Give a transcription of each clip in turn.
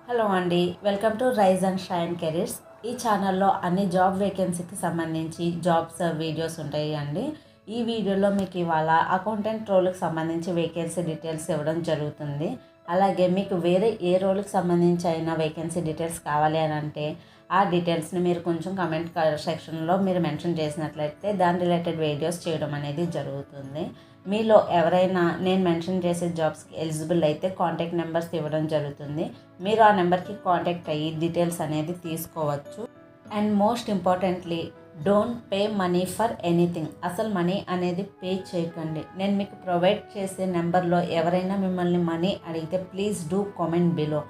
Hello అండి, welcome to rise and shine careers. ఈ ఛానల్లో అన్ని జాబ్ వేకెన్సీకి సంబంధించి జాబ్స్ వీడియోస్ ఉంటాయి అండి. ఈ వీడియోలో మీకు ఇవాళ అకౌంటెంట్ రోల్కి సంబంధించి వేకెన్సీ డీటెయిల్స్ ఇవ్వడం జరుగుతుంది. అలాగే మీకు వేరే ఏ రోల్కి సంబంధించి అయినా వేకెన్సీ డీటెయిల్స్ కావాలి అని అంటే ఆ డీటెయిల్స్ని మీరు కొంచెం కమెంట్ సెక్షన్లో మీరు మెన్షన్ చేసినట్లయితే దాని రిలేటెడ్ వీడియోస్ చేయడం అనేది జరుగుతుంది. మీలో ఎవరైనా నేను మెన్షన్ చేసే జాబ్స్కి ఎలిజిబుల్ అయితే కాంటాక్ట్ నెంబర్స్ ఇవ్వడం జరుగుతుంది. మీరు ఆ నెంబర్కి కాంటాక్ట్ అయ్యి డీటెయిల్స్ అనేది తీసుకోవచ్చు. And most importantly, don't pay money for anything. అసలు మనీ అనేది పే చేయకండి. నేను మీకు ప్రొవైడ్ చేసే నెంబర్లో ఎవరైనా మిమ్మల్ని మనీ అడిగితే ప్లీజ్ డూ కామెంట్ బిలో.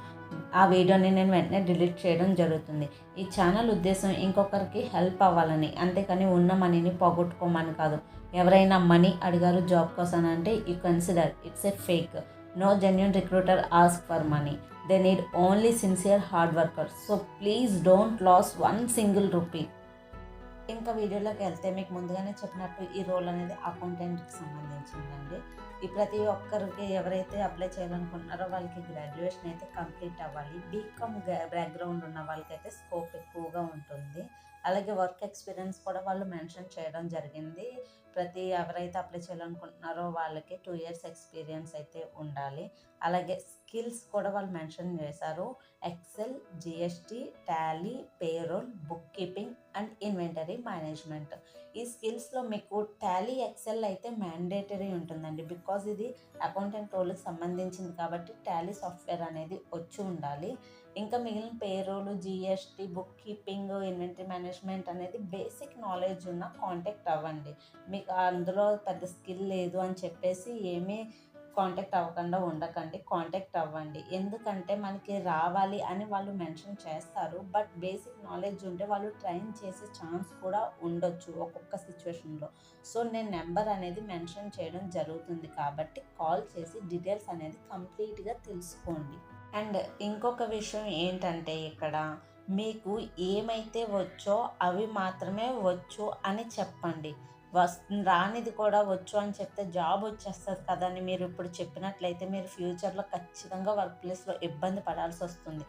ఆ వీడియోని నేను వెంటనే డిలీట్ చేయడం జరుగుతుంది. ఈ ఛానల్ ఉద్దేశం ఇంకొకరికి హెల్ప్ అవ్వాలని, అంతేకాని ఉన్న మనీని పోగొట్టుకోమని కాదు. ఎవరైనా మనీ అడిగారు జాబ్ కోసం అంటే you consider it's a fake. No genuine recruiter ask for money. They need only sincere hard workers. So please don't loss one single rupee. ఇంకా వీడియోలోకి వెళ్తే మీకు ముందుగానే చెప్పినట్టు ఈ రోల్ అనేది అకౌంటెంట్కి సంబంధించిందండి. ఈ ప్రతి ఒక్కరికి ఎవరైతే అప్లై చేయాలనుకుంటున్నారో వాళ్ళకి గ్రాడ్యుయేషన్ అయితే కంప్లీట్ అవ్వాలి. బీకామ్ బ్యాక్గ్రౌండ్ ఉన్న వాళ్ళకైతే స్కోప్ ఎక్కువగా ఉంటుంది. అలాగే వర్క్ ఎక్స్పీరియన్స్ కూడా వాళ్ళు మెన్షన్ చేయడం జరిగింది. ఎవరైతే అప్లై చేయాలనుకుంటున్నారో వాళ్ళకి 2 years ఎక్స్పీరియన్స్ అయితే ఉండాలి. అలాగే స్కిల్స్ కూడా వాళ్ళు మెన్షన్ చేశారు. Excel, GST, Tally, payroll, bookkeeping and inventory management. ఈ స్కిల్స్లో మీకు టాలీ, ఎక్సెల్ అయితే మ్యాండేటరీ ఉంటుందండి. బికాజ్ ఇది అకౌంటెంట్ రోల్కి సంబంధించింది కాబట్టి టాలీ సాఫ్ట్వేర్ అనేది వచ్చి ఉండాలి. ఇంకా మిగిలిన payroll, GST, book keeping, inventory management అనేది బేసిక్ నాలెడ్జ్ ఉన్న కాంటాక్ట్ అవ్వండి. మీకు అందులో పెద్ద స్కిల్ లేదు అని చెప్పేసి ఏమీ కాంటాక్ట్ అవ్వకుండా ఉండకండి. కాంటాక్ట్ అవ్వండి. ఎందుకంటే మనకి రావాలి అని వాళ్ళు మెన్షన్ చేస్తారు. బట్ బేసిక్ నాలెడ్జ్ ఉంటే వాళ్ళు ట్రైన్ చేసే ఛాన్స్ కూడా ఉండొచ్చు ఒక్కొక్క సిచ్యువేషన్లో. సో నేను నెంబర్ అనేది మెన్షన్ చేయడం జరుగుతుంది కాబట్టి కాల్ చేసి డీటెయిల్స్ అనేది కంప్లీట్గా తెలుసుకోండి. అండ్ ఇంకొక విషయం ఏంటంటే ఇక్కడ మీకు ఏమైతే వచ్చో అవి మాత్రమే వచ్చు అని చెప్పండి. రానిది కూడా వచ్చు అని చెప్తే జాబ్ వచ్చేస్తుంది కదని మీరు ఇప్పుడు చెప్పినట్లయితే మీరు ఫ్యూచర్లో ఖచ్చితంగా వర్క్ ప్లేస్లో ఇబ్బంది పడాల్సి వస్తుంది.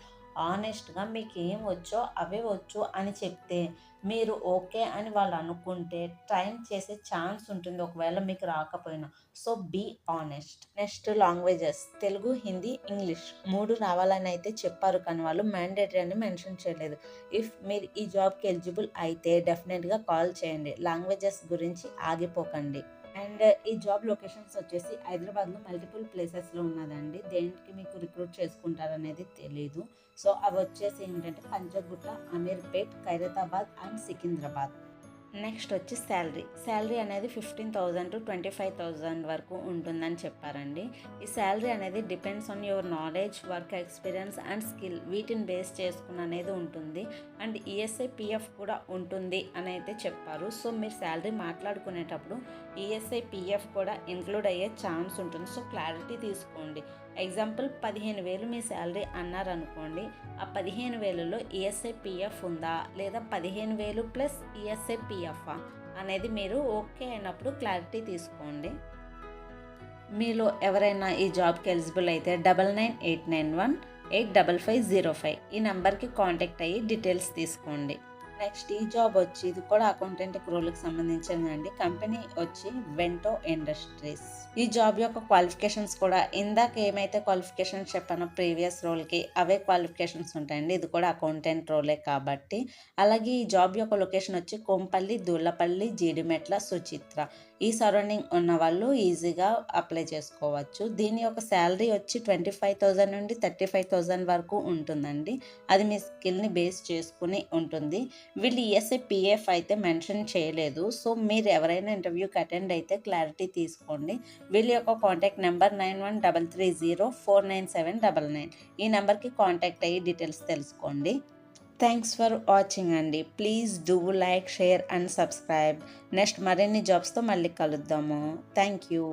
ఆనెస్ట్గా మీకు ఏం వచ్చో అవే వచ్చు అని చెప్తే మీరు ఓకే అని వాళ్ళు అనుకుంటే ట్రైన్ చేసే ఛాన్స్ ఉంటుంది ఒకవేళ మీకు రాకపోయినా. So be honest. Next languages Telugu, Hindi, English 3 రావాలని అయితే చెప్పారు, కానీ వాళ్ళు మ్యాండేటరీ అని మెన్షన్ చేయలేదు. ఇఫ్ మీరు ఈ జాబ్కి ఎలిజిబుల్ అయితే డెఫినెట్గా కాల్ చేయండి. లాంగ్వేజెస్ గురించి ఆగిపోకండి. అండ్ ఈ జాబ్ లొకేషన్స్ వచ్చేసి హైదరాబాద్లో మల్టిపుల్ ప్లేసెస్లో ఉన్నదండి. దేనికి మీకు రిక్రూట్ చేసుకుంటారనేది తెలీదు. సో అవి వచ్చేసి ఏంటంటే పంజగుట్ట, అమీర్పేట్, ఖైరతాబాద్ అండ్ సికింద్రాబాద్. నెక్స్ట్ వచ్చి శాలరీ అనేది 15,000 to 25,000 వరకు ఉంటుందని చెప్పారండి. ఈ శాలరీ అనేది depends on your knowledge, work experience and skill, వీటిని బేస్ చేసుకుని అనేది ఉంటుంది. అండ్ ఈఎస్ఐ, పిఎఫ్ కూడా ఉంటుంది అని అయితే చెప్పారు. సో మీరు శాలరీ మాట్లాడుకునేటప్పుడు ఈఎస్ఐ, పిఎఫ్ కూడా ఇంక్లూడ్ అయ్యే ఛాన్స్ ఉంటుంది. సో క్లారిటీ తీసుకోండి. ఎగ్జాంపుల్ 15,000 మీ శాలరీ అన్నారనుకోండి, ఆ 15,000లో ఈఎస్ఐ, పిఎఫ్ ఉందా లేదా 15,000 ప్లస్ ఈఎస్ఐ, పిఎఫ్ అనేది మీరు ఓకే అయినప్పుడు క్లారిటీ తీసుకోండి. మీలో ఎవరైనా ఈ జాబ్కి ఎలిజిబుల్ అయితే 9989185505 ఈ నెంబర్కి కాంటాక్ట్ అయ్యి డీటెయిల్స్ తీసుకోండి. నెక్స్ట్ ఈ జాబ్ వచ్చి ఇది కూడా అకౌంటెంట్ రోల్కి సంబంధించిందండి. కంపెనీ వచ్చి వెంటో ఇండస్ట్రీస్. ఈ జాబ్ యొక్క క్వాలిఫికేషన్స్ కూడా ఇందాక ఏమైతే క్వాలిఫికేషన్స్ చెప్పానో ప్రీవియస్ రోల్కి అవే క్వాలిఫికేషన్స్ ఉంటాయండి. ఇది కూడా అకౌంటెంట్ రోలే కాబట్టి. అలాగే ఈ జాబ్ యొక్క లొకేషన్ వచ్చి కొంపల్లి, దూళ్ళపల్లి, జీడిమెట్ల, సుచిత్ర ఈ సరౌండింగ్ ఉన్న వాళ్ళు ఈజీగా అప్లై చేసుకోవచ్చు. దీని యొక్క శాలరీ వచ్చి 25,000 నుండి 35,000 వరకు ఉంటుందండి. అది మీ స్కిల్ని బేస్ చేసుకుని ఉంటుంది. వీళ్ళు ఈఎస్ఐ, పిఎఫ్ అయితే మెన్షన్ చేయలేదు. సో మీరు ఎవరైనా ఇంటర్వ్యూకి అటెండ్ అయితే క్లారిటీ తీసుకోండి. వీళ్ళ యొక్క కాంటాక్ట్ నెంబర్ 9133049799. ఈ నెంబర్కి కాంటాక్ట్ అయ్యి డీటెయిల్స్ తెలుసుకోండి. థ్యాంక్స్ ఫర్ వాచింగ్ అండి. Please do like, share and subscribe. Next మరిన్ని జాబ్స్తో మళ్ళీ కలుద్దాము. Thank you.